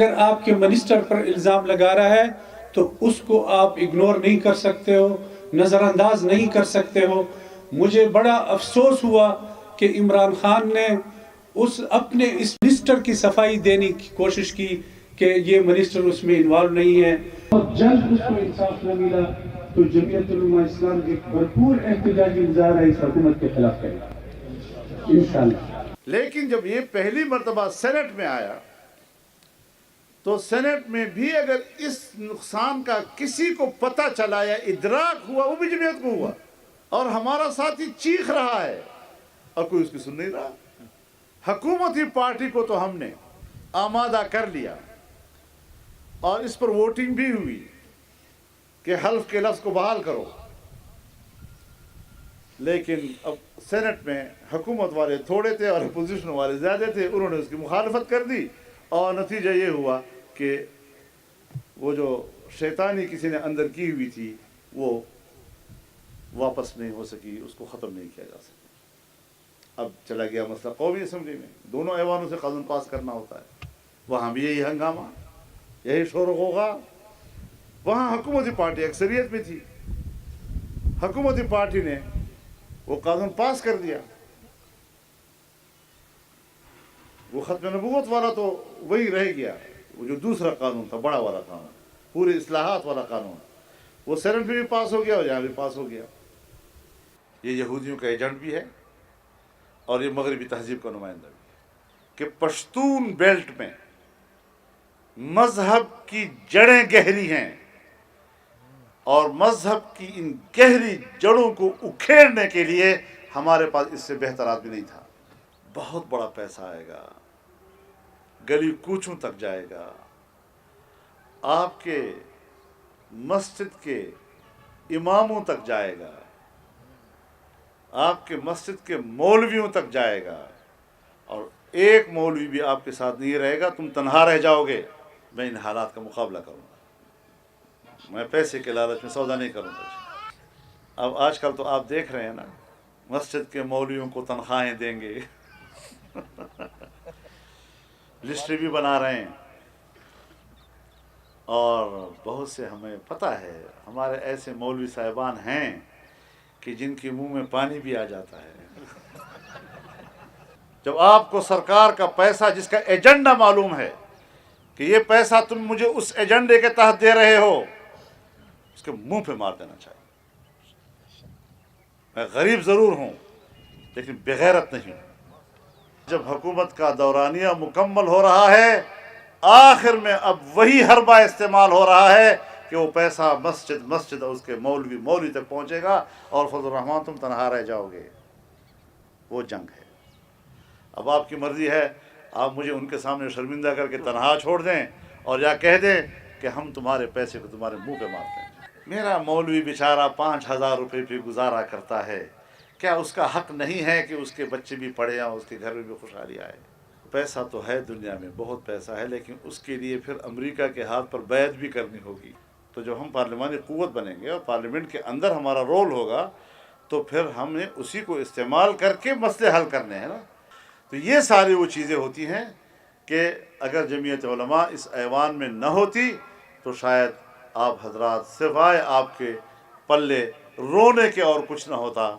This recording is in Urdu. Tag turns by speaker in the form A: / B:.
A: اگر آپ کے منسٹر پر الزام لگا رہا ہے تو اس کو آپ اگنور نہیں کر سکتے ہو، نظر انداز نہیں کر سکتے ہو۔ مجھے بڑا افسوس ہوا کہ عمران خان نے اپنے اس منسٹر کی صفائی دینے کی کوشش کی کہ یہ منسٹر اس میں انوالو نہیں ہے، اور جلد اس کو انصاف نہ ملا تو جمعیت علماء اسلام ایک بھرپور احتجاجی مظاہرہ اس حکومت کے خلاف کرے گا انشاءاللہ۔
B: لیکن جب یہ پہلی مرتبہ سینٹ میں آیا تو سینٹ میں بھی اگر اس نقصان کا کسی کو پتہ چلا یا ادراک ہوا، وہ بھی جمعیت کو ہوا، اور ہمارا ساتھی چیخ رہا ہے اور کوئی اس کی سن نہیں رہا۔ حکومتی پارٹی کو تو ہم نے آمادہ کر لیا اور اس پر ووٹنگ بھی ہوئی کہ حلف کے لفظ کو بحال کرو، لیکن اب سینٹ میں حکومت والے تھوڑے تھے اور اپوزیشن والے زیادہ تھے، انہوں نے اس کی مخالفت کر دی، اور نتیجہ یہ ہوا کہ وہ جو شیطانی کسی نے اندر کی ہوئی تھی وہ واپس نہیں ہو سکی، اس کو ختم نہیں کیا جا سکا۔ اب چلا گیا مسئلہ قومی اسمبلی میں، دونوں ایوانوں سے قانون پاس کرنا ہوتا ہے، وہاں بھی یہی ہنگامہ، یہی شور و غوغا۔ وہاں حکومتی پارٹی اکثریت میں تھی، حکومتی پارٹی نے وہ قانون پاس کر دیا۔ وہ ختم نبوت والا تو وہی رہ گیا، وہ جو دوسرا قانون تھا، بڑا والا قانون، پورے اصلاحات والا قانون، وہ سینٹ میں بھی پاس ہو گیا اور یہاں بھی پاس ہو گیا۔ یہ یہودیوں کا ایجنٹ بھی ہے اور یہ مغربی تہذیب کا نمائندہ بھی ہے کہ پشتون بیلٹ میں مذہب کی جڑیں گہری ہیں، اور مذہب کی ان گہری جڑوں کو اکھیڑنے کے لیے ہمارے پاس اس سے بہتر آدمی نہیں تھا۔ بہت بڑا پیسہ آئے گا، گلی کوچوں تک جائے گا، آپ کے مسجد کے اماموں تک جائے گا، آپ کے مسجد کے مولویوں تک جائے گا، اور ایک مولوی بھی آپ کے ساتھ نہیں رہے گا، تم تنہا رہ جاؤ گے۔ میں ان حالات کا مقابلہ کروں گا، میں پیسے کے لالچ میں سودا نہیں کروں گا۔ اب آج کل تو آپ دیکھ رہے ہیں نا، مسجد کے مولویوں کو تنخواہیں دیں گے، لسٹ بھی بنا رہے ہیں، اور بہت سے ہمیں پتہ ہے ہمارے ایسے مولوی صاحبان ہیں کہ جن کے منہ میں پانی بھی آ جاتا ہے۔ جب آپ کو سرکار کا پیسہ جس کا ایجنڈا معلوم ہے کہ یہ پیسہ تم مجھے اس ایجنڈے کے تحت دے رہے ہو، اس کے منہ پہ مار دینا چاہیے۔ میں غریب ضرور ہوں لیکن بغیرت نہیں ہوں۔ جب حکومت کا دورانیہ مکمل ہو رہا ہے، آخر میں اب وہی حربہ استعمال ہو رہا ہے کہ وہ پیسہ مسجد اور اس کے مولوی تک پہنچے گا، اور فضل الرحمان تم تنہا رہ جاؤ گے۔ وہ جنگ ہے۔ اب آپ کی مرضی ہے، آپ مجھے ان کے سامنے شرمندہ کر کے تنہا چھوڑ دیں اور یا کہہ دیں کہ ہم تمہارے پیسے کو تمہارے منہ پہ مارتے ہیں۔ میرا مولوی بیچارہ 5,000 روپے پہ گزارا کرتا ہے، کیا اس کا حق نہیں ہے کہ اس کے بچے بھی پڑھیں اور اس کے گھر میں بھی خوشحالی آئے؟ پیسہ تو ہے دنیا میں، بہت پیسہ ہے، لیکن اس کے لیے پھر امریکہ کے ہاتھ پر بیعت بھی کرنی ہوگی۔ تو جب ہم پارلیمانی قوت بنیں گے اور پارلیمنٹ کے اندر ہمارا رول ہوگا تو پھر ہم نے اسی کو استعمال کر کے مسئلے حل کرنے ہیں نا۔ تو یہ ساری وہ چیزیں ہوتی ہیں کہ اگر جمعیت علماء اس ایوان میں نہ ہوتی تو شاید آپ حضرات سوائے آپ کے پلے رونے کے اور کچھ نہ ہوتا۔